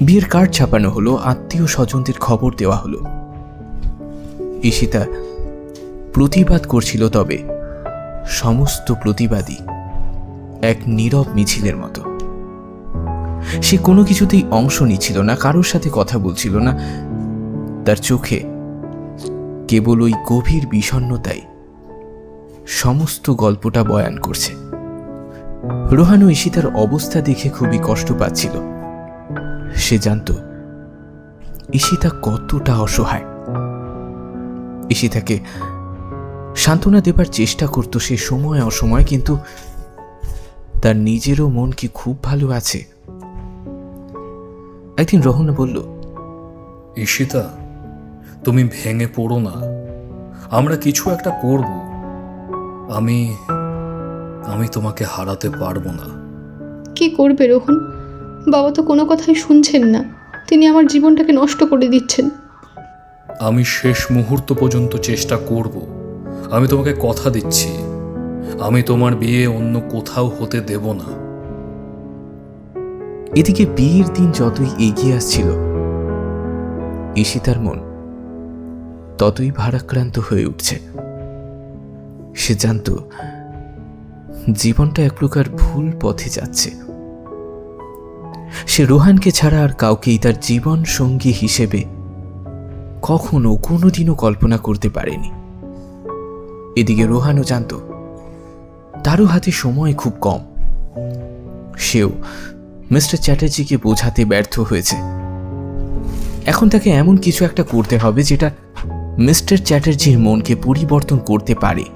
বিয়ের কার্ড ছাপানো হলো, আত্মীয় স্বজনদের খবর দেওয়া হলো। ঈশিতা প্রতিবাদ করছিল, তবে সমস্ত প্রতিবাদী এক নীরব মিছিলের মতো। সে কোনো কিছুতেই অংশ নিচ্ছিল না, কারোর সাথে কথা বলছিল না। তার চোখে কেবল ওই গভীর বিষণ্ণতাই সমস্ত গল্পটা বয়ান করছে। রোহান ও ঈশিতার অবস্থা দেখে খুবই কষ্ট পাচ্ছিল। সে জানত ঈশিতা কতটা অসহায়। ঈশিতাকে সান্ত্বনা দেবার চেষ্টা করত সে সময় অসময়, কিন্তু তার নিজেরও মন কি খুব ভালো আছে? একদিন রোহন বলল, ঈশিতা, তুমি ভেঙে পড়ো না, আমরা কিছু একটা করব। আমি তোমাকে হারাতে পারবো না। কি করবে রোহন? বাবা তো কোনো কথাই শুনছেন না। তিনি আমার জীবনটাকে নষ্ট করে দিচ্ছেন। আমি শেষ মুহূর্ত পর্যন্ত চেষ্টা করব। আমি তোমাকে কথা দিচ্ছি, আমি তোমার বিয়ে অন্য কোথাও হতে দেব না। এদিকে বিয়ের দিন যতই এগিয়ে আসছিল, ঈশিতার মন ততই ভারাক্রান্ত হয়ে উঠছে। সে জানত জীবনটা এক প্রকার ভুল পথে যাচ্ছে। সে রোহানকে ছাড়া আর কাউকেই তার জীবন সঙ্গী হিসেবে কখনো কোনোদিনও কল্পনা করতে পারেনি। এদিকে রোহানও জানত তারও হাতে সময় খুব কম। সেও মিস্টার চ্যাটার্জিকে বোঝাতে ব্যর্থ হয়েছে। এখন তাকে এমন কিছু একটা করতে হবে যেটা মিস্টার চ্যাটার্জির মনকে পরিবর্তন করতে পারে।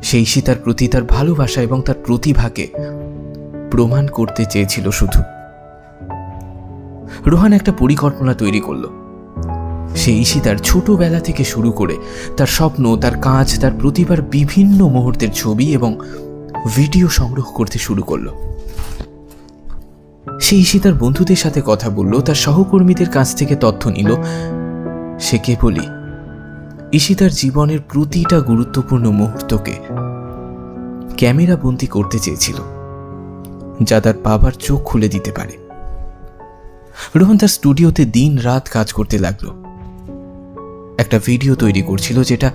সেই ঈশিতার প্রতি তার ভালোবাসা এবং তার প্রতিভাকে প্রমাণ করতে চেয়েছিল শুধু। রোহান একটা পরিকল্পনা তৈরি করল। সে ঈশিতার ছোটবেলা থেকে শুরু করে তার স্বপ্ন, তার কাজ, তার প্রতিভার বিভিন্ন মুহূর্তের ছবি এবং ভিডিও সংগ্রহ করতে শুরু করল। সে ঈশিতার বন্ধুদের সাথে কথা বলল, তার সহকর্মীদের কাছ থেকে তথ্য নিল। সে কেবলই ঈশিতার জীবনের প্রতিটা গুরুত্বপূর্ণ মুহূর্তকে ক্যামেরা বন্দী করতে চেয়েছিল। যা তার বাবার চোখ খুলে দিতে পারে। রোহন তার স্টুডিওতে দিন রাত কাজ করতে লাগলো। একটা ভিডিও তৈরি করছিল যেটা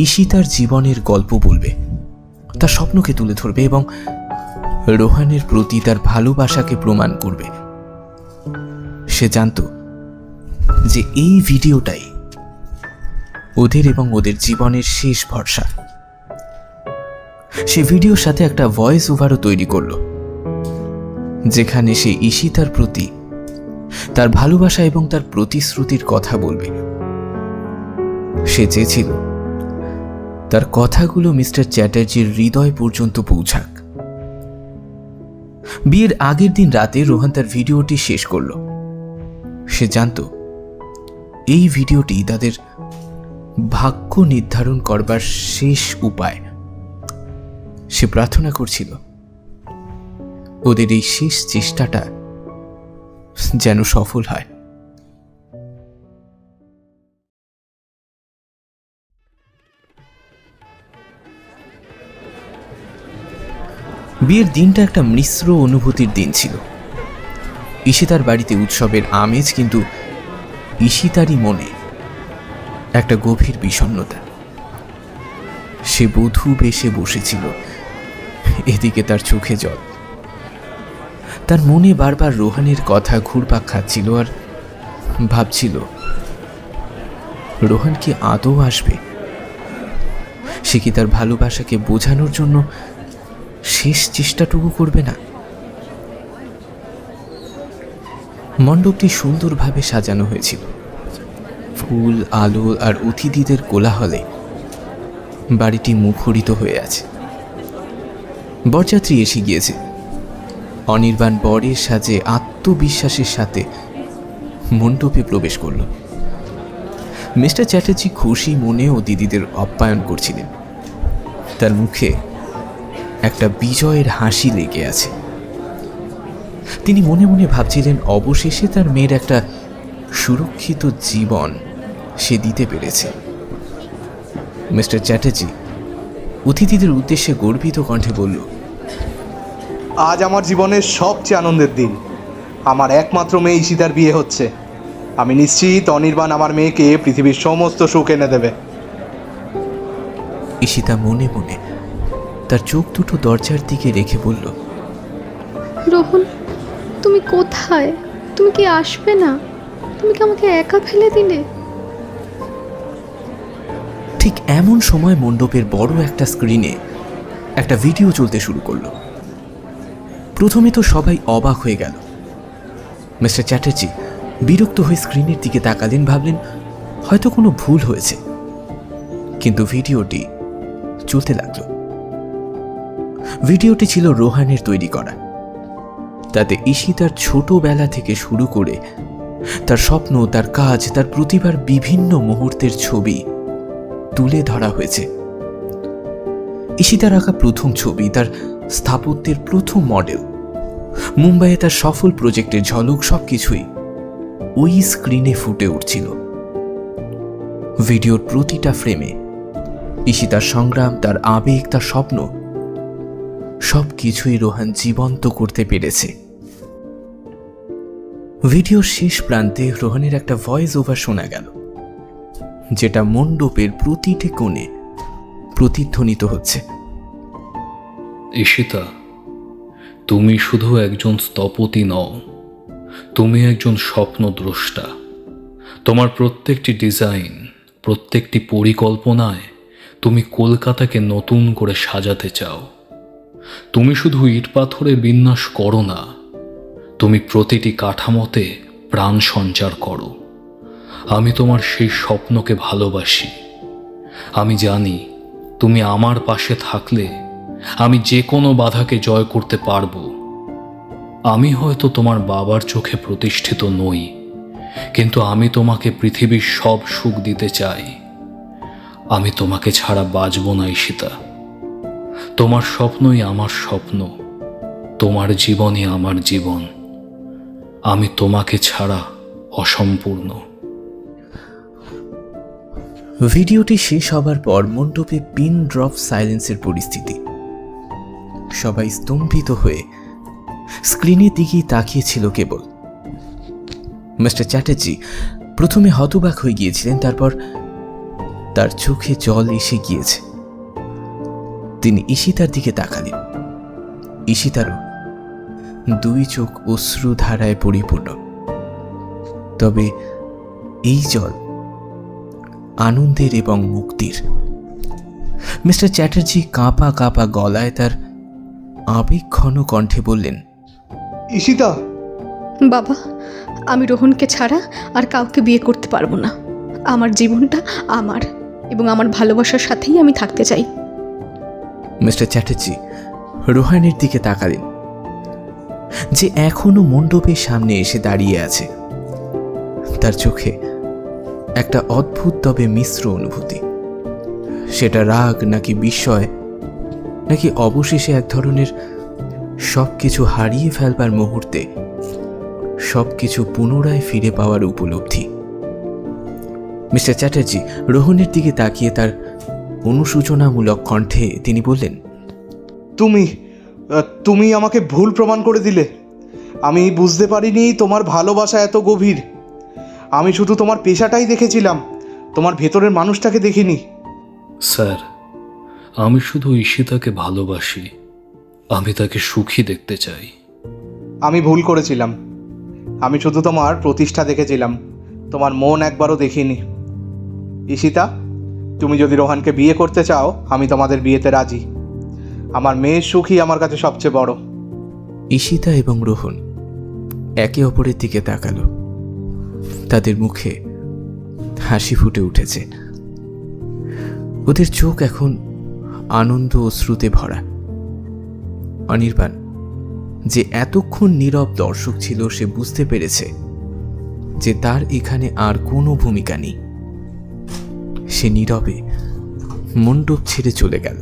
ঈশিতার জীবনের গল্প বলবে, তার স্বপ্নকে তুলে ধরবে এবং রোহানের প্রতি তার ভালোবাসাকে প্রমাণ করবে। সে জানত যে এই ভিডিওটাই ওদের এবং ওদের জীবনের শেষ ভরসা। সে ভিডিওর সাথে একটা ভয়েস ওভারও তৈরি করলো, যেখানে সে ঈশিতার প্রতি তার ভালোবাসা এবং তার প্রতিশ্রুতির কথা বলবে। সে চেয়েছিল তার কথাগুলো মিস্টার চ্যাটার্জির হৃদয় পর্যন্ত পৌঁছাক। বিয়ের আগের দিন রাতে রোহন তার ভিডিওটি শেষ করল। সে জানত এই ভিডিওটি তাদের ভাগ্য নির্ধারণ করবার শেষ উপায়। সে প্রার্থনা করছিল ওদের এই শেষ চেষ্টাটা যেন সফল হয়। বিয়ের দিনটা একটা মিশ্র অনুভূতির দিন ছিল। ঈশিতার বাড়িতে উৎসবের আমেজ, কিন্তু ঈশিতারই মনে একটা গভীর বিষণ্ণতা। সে বধূ বেশে বসেছিল, এদিকে তার চোখে জল। তার মনে বারবার রোহানের কথা ঘুরপাক খাচ্ছিল আর ভাবছিল রোহান কি আদৌ আসবে? সে কি তার ভালোবাসাকে বোঝানোর জন্য শেষ চেষ্টাটুকু করবে না? মণ্ডপটি সুন্দরভাবে সাজানো হয়েছিল। ফুল, আলো আর অতিথিদের কোলাহলে বাড়িটি মুখরিত হয়ে আছে। বরযাত্রী এসে গিয়েছে। অনির্বাণ বরের সাজে আত্মবিশ্বাসের সাথে মণ্ডপে প্রবেশ করল। মিস্টার চ্যাটার্জি খুশি মনে ও দিদিদের আপ্যায়ন করছিলেন। তার মুখে একটা বিজয়ের হাসি লেগে আছে। তিনি মনে মনে ভাবছিলেন অবশেষে তার মেয়ের একটা সুরক্ষিত জীবন সে দিতে পেরেছে। মিস্টার চ্যাটার্জি অতিথিদের উদ্দেশ্যে গর্বিত কণ্ঠে বলল, আজ আমার জীবনের সবচেয়ে আনন্দের দিন। আমার একমাত্র মেয়ে ঈশিতার বিয়ে হচ্ছে। আমি নিশ্চিত অনির্বাণ আমার মেয়েকে পৃথিবীর সমস্ত সুখ এনে দেবে। ঈশিতা মনে মনে তার চোখ দুটো দরজার দিকে রেখে বলল, রোহন, তুমি কোথায়? তুমি কি আসবে না? তুমি কি আমাকে একা ফেলে দিলে? ঠিক এমন সময় মণ্ডপের বড় একটা স্ক্রিনে একটা ভিডিও চলতে শুরু করলো। প্রথমে তো সবাই অবাক হয়ে গেল। মিস্টার চ্যাটার্জি বিরক্ত হয়ে স্ক্রিনের দিকে তাকালেন, ভাবলেন হয়তো কোনো ভুল হয়েছে। কিন্তু ভিডিওটি চলতে লাগলো। ভিডিওটি ছিল রোহানের তৈরি করা। তাতে ঈশিতার ছোটবেলা থেকে শুরু করে তার স্বপ্ন, তার কাজ, তার প্রতিভার বিভিন্ন মুহূর্তের ছবি তুলে ধরা হয়েছে। ঈশিতার আঁকা প্রথম ছবি, তার স্থাপত্যের প্রথম মডেল, মুম্বাইয়ে তার সফল প্রজেক্টের ঝলক, সবকিছুই ওই স্ক্রিনে ফুটে উঠছিল। ভিডিওর প্রতিটা ফ্রেমে ঈশিতার সংগ্রাম, তার আবেগ, তার স্বপ্ন, সবকিছুই রোহান জীবন্ত করতে পেরেছে। ভিডিওর শেষ প্রান্তে রোহানের একটা ভয়েস ওভার শোনা গেল, যেটা মণ্ডপের প্রতিটি কোণে প্রতিধ্বনিত হচ্ছে। ঈশিতা, তুমি শুধু একজন স্থপতি নও, তুমি একজন স্বপ্নদ্রষ্টা। তোমার প্রত্যেকটি ডিজাইন, প্রত্যেকটি পরিকল্পনায় তুমি কলকাতাকে নতুন করে সাজাতে চাও। তুমি শুধু ইট পাথরে বিন্যাস করো না, তুমি প্রতিটি কাঠামোতে প্রাণ সঞ্চার করো। আমি তোমার সেই স্বপ্নকে ভালোবাসি। আমি জানি তুমি আমার পাশে থাকলে আমি যে কোনো বাধাকে জয় করতে পারবো। আমি হয়তো তোমার বাবার চোখে প্রতিষ্ঠিত নই, কিন্তু আমি তোমাকে পৃথিবীর সব সুখ দিতে চাই। আমি তোমাকে ছাড়া বাঁচব না ঈশিতা। তোমার স্বপ্নই আমার স্বপ্ন, তোমার জীবনই আমার জীবন। আমি তোমাকে ছাড়া অসম্পূর্ণ। ভিডিওটি শেষ হবার পর মণ্ডপে পিন ড্রপ সাইলেন্সের পরিস্থিতি। সবাই স্তম্ভিত হয়ে স্ক্রিনের দিকেই তাকিয়েছিল কেবল। মিস্টার চ্যাটার্জি প্রথমে হতবাক হয়ে গিয়েছিলেন, তারপর তার চোখে জল এসে গিয়েছে। তিনি ঈশিতার দিকে তাকালেন। ঈশিতারও দুই চোখ অশ্রুধারায় পরিপূর্ণ, তবে এই জল আনন্দের এবং মুক্তির। মিস্টার চ্যাটার্জি কাঁপা কাঁপা গলায় তার আবেগঘন কণ্ঠে বললেন, ঈশিতা, বাবা, আমি রোহনকে ছাড়া আর কাউকে বিয়ে করতে পারবো না। আমার জীবনটা আমার এবং আমার ভালোবাসার সাথেই আমি থাকতে চাই। মিস্টার চ্যাটার্জি রোহানের দিকে তাকালেন, যে এখনো মণ্ডপের সামনে এসে দাঁড়িয়ে আছে। তার চোখে একটা অদ্ভুত তবে মিশ্র অনুভূতি। সেটা রাগ নাকি বিস্ময়, নাকি অবশেষে এক ধরনের সবকিছু হারিয়ে ফেলবার মুহূর্তে সবকিছু পুনরায় ফিরে পাওয়ার উপলব্ধি। মিস্টার চ্যাটার্জি রোহনের দিকে তাকিয়ে তার অনুশোচনামূলক কণ্ঠে তিনি বললেন, তুমি আমাকে ভুল প্রমাণ করে দিলে। আমি বুঝতে পারিনি তোমার ভালোবাসা এত গভীর। আমি শুধু তোমার পেশাটাই দেখেছিলাম, তোমার ভেতরের মানুষটাকে দেখিনি। স্যার, আমি শুধু ঈশিতাকে ভালোবাসি। আমি তাকে সুখী দেখতে চাই। আমি ভুল করেছিলাম। আমি শুধু তোমার প্রতিষ্ঠা দেখেছিলাম, তোমার মন একবারও দেখিনি। ঈশিতা, তুমি যদি রোহানকে বিয়ে করতে চাও, আমি তোমাদের বিয়েতে রাজি। আমার মেয়ের সুখই আমার কাছে সবচেয়ে বড়। ঈশিতা এবং রোহন একে অপরের দিকে তাকালো। তাদের মুখে হাসি ফুটে উঠেছে। ওদের চোখ এখন আনন্দ অশ্রুতে ভরা। অনির্বাণ, যে এতক্ষণ নীরব দর্শক ছিল, সে বুঝতে পেরেছে যে তার এখানে আর কোনো ভূমিকা নেই। সে নীরবে মণ্ডপ ছেড়ে চলে গেল।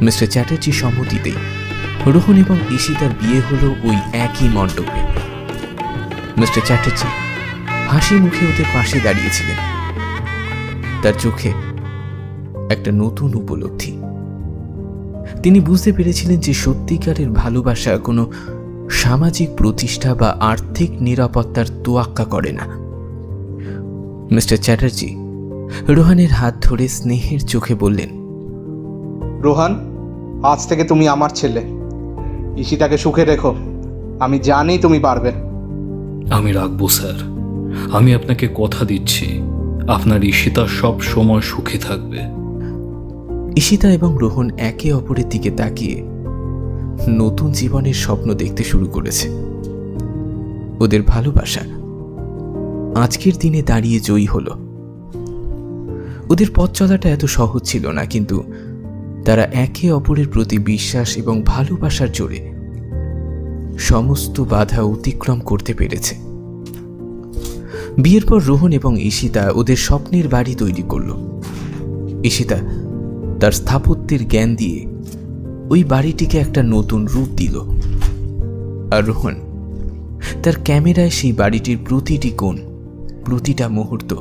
মিস্টার চ্যাটার্জি সম্মতিতেই রোহন এবং ঈশিতার বিয়ে হলো ওই একই মণ্ডপে। মিস্টার চ্যাটার্জি হাসি মুখে ওদের পাশে দাঁড়িয়েছিলেন। তার চোখে একটা নতুন উপলব্ধি। তিনি বুঝতে পেরেছিলেন যে সত্যিকারের ভালোবাসা কোনো সামাজিক প্রতিষ্ঠা বা আর্থিক নিরাপত্তার তোয়াক্কা করে না। মিস্টার চ্যাটার্জি রোহানের হাত ধরে স্নেহের চোখে বললেন, রোহান, আজ থেকে তুমি আমার ছেলে। ঈশিতাকে সুখে রেখো। আমি জানি তুমি পারবে। আমি রাখবো স্যার। আমি আপনাকে কথা দিচ্ছি, আপনার ঈশিতা সব সময় সুখী থাকবে। ঈশিতা এবং রোহন একে অপরের দিকে তাকিয়ে নতুন জীবনের স্বপ্ন দেখতে শুরু করেছে। ওদের ভালোবাসা আজকের দিনে দাঁড়িয়ে জয়ী হলো। ওদের পথ চলাটা এত সহজ ছিল না, কিন্তু তারা একে অপরের প্রতি বিশ্বাস এবং ভালোবাসার জোরে সমস্ত বাধা অতিক্রম করতে পেরেছে। বিয়ের পর রোহন এবং ঈশিতা ওদের স্বপ্নের বাড়ি তৈরি করল। ঈশিতা তার স্থাপত্যের জ্ঞান দিয়ে ওই বাড়িটিকে একটা নতুন রূপ দিল, আর রোহন তার ক্যামেরায় সেই বাড়িটির প্রতিটি কোণ, প্রতিটা মুহূর্ত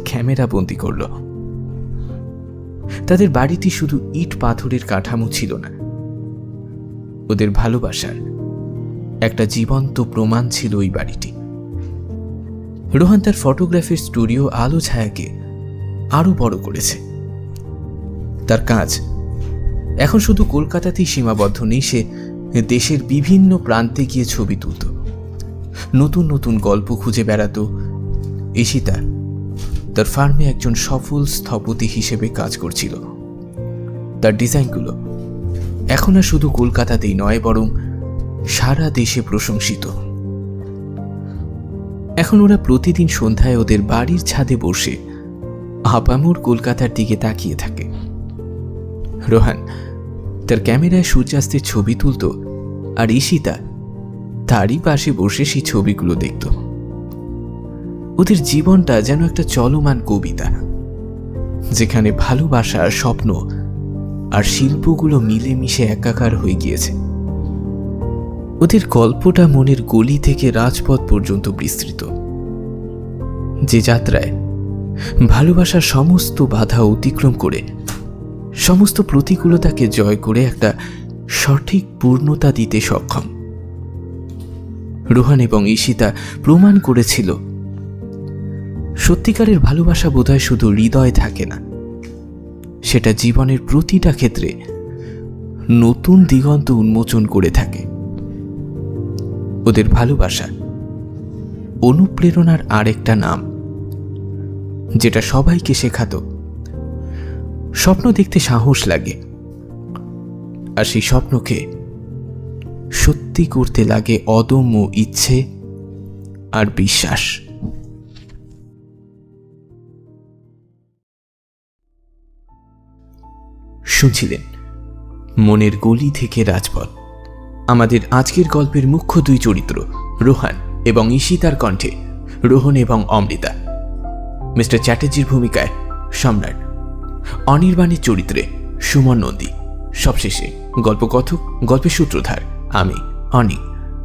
ক্যামেরা বন্দি করল। তাদের বাড়িটি শুধু ইট পাথরের কাঠামো ছিল না, ওদের ভালোবাসার একটা জীবন্ত প্রমাণ ছিল ওই বাড়িটি। রোহন তার ফটোগ্রাফির স্টুডিও আলো ছায়াকে আরো বড় করেছে। তার কাজ এখন শুধু কলকাতাতেই সীমাবদ্ধ নেই, সে দেশের বিভিন্ন প্রান্তে গিয়ে ছবি তুলত, নতুন নতুন গল্প খুঁজে বেড়াতো। ঈশিতা তার ফার্মে একজন সফল স্থপতি হিসেবে কাজ করছিল। তার ডিজাইনগুলো এখন আর শুধু কলকাতাতেই নয়, বরং সারা দেশে প্রশংসিত। এখন ওরা প্রতিদিন সন্ধ্যায় ওদের বাড়ির ছাদে বসে আপামর কলকাতার দিকে তাকিয়ে থাকে। রোহান তার ক্যামেরায় সূর্যাস্তের ছবি তুলত, আর ঈশিতা তারই পাশে বসে সেই ছবিগুলো দেখত। ওদের জীবনটা যেন একটা চলমান কবিতা, যেখানে ভালোবাসা, স্বপ্ন আর শিল্পগুলো মিলেমিশে একাকার হয়ে গিয়েছে। ওদের গল্পটা মনের গলি থেকে রাজপথ পর্যন্ত বিস্তৃত, যে যাত্রায় ভালোবাসার সমস্ত বাধা অতিক্রম করে, সমস্ত প্রতিকূলতাকে জয় করে একটা সঠিক পূর্ণতা দিতে সক্ষম। রোহান এবং ঈশিতা প্রমাণ করেছিল সত্যিকারের ভালোবাসা বোধহয় শুধু হৃদয়ে থাকে না, সেটা জীবনের প্রতিটা ক্ষেত্রে নতুন দিগন্ত উন্মোচন করে থাকে। ওদের ভালোবাসা অনুপ্রেরণার আরেকটা নাম, যেটা সবাইকে শেখাতো স্বপ্ন দেখতে সাহস লাগে, আর সেই স্বপ্নকে সত্যি করতে লাগে অদম্য ইচ্ছে আর বিশ্বাস। শুনছিলেন মনের গলি থেকে রাজপথ। আমাদের আজকের গল্পের মুখ্য দুই চরিত্র রোহান এবং ঈশিতার কণ্ঠে রোহন এবং অমৃতা, মিস্টার চ্যাটার্জির ভূমিকায় সম্রাট, অনির্বাণের চরিত্রে সুমন নন্দী, সবশেষে গল্পকথক, গল্পের সূত্রধার আমি অনিক।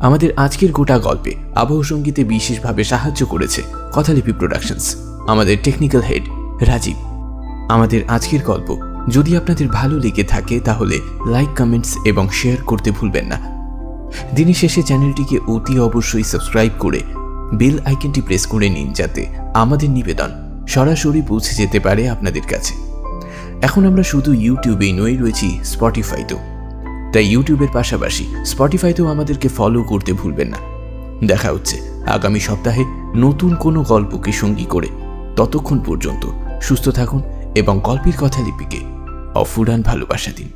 আমাদের আজকের গোটা গল্পে আবহ সঙ্গীতে বিশেষভাবে সাহায্য করেছে কথালিপি প্রোডাকশনস, আমাদের টেকনিক্যাল হেড রাজীব। আমাদের আজকের গল্প যদি আপনাদের ভালো লেগে থাকে তাহলে লাইক, কমেন্টস এবং শেয়ার করতে ভুলবেন না। দিনের শেষে চ্যানেলটিকে অতি অবশ্যই সাবস্ক্রাইব করে বেল আইকনটি প্রেস করে নিন, যাতে আমাদের নিবেদন সরাসরি পৌঁছে যেতে পারে আপনাদের কাছে। এখন আমরা শুধু ইউটিউবেই নই, রয়েছি স্পটিফাইতেও, তাই ইউটিউবের পাশাপাশি স্পটিফাইতেও আমাদেরকে ফলো করতে ভুলবেন না। দেখা হচ্ছে আগামী সপ্তাহে নতুন কোনো গল্পকে সঙ্গী করে। ততক্ষণ পর্যন্ত সুস্থ থাকুন এবং গল্পের কথালিপিকে অফুরান ভালোবাসা দিন।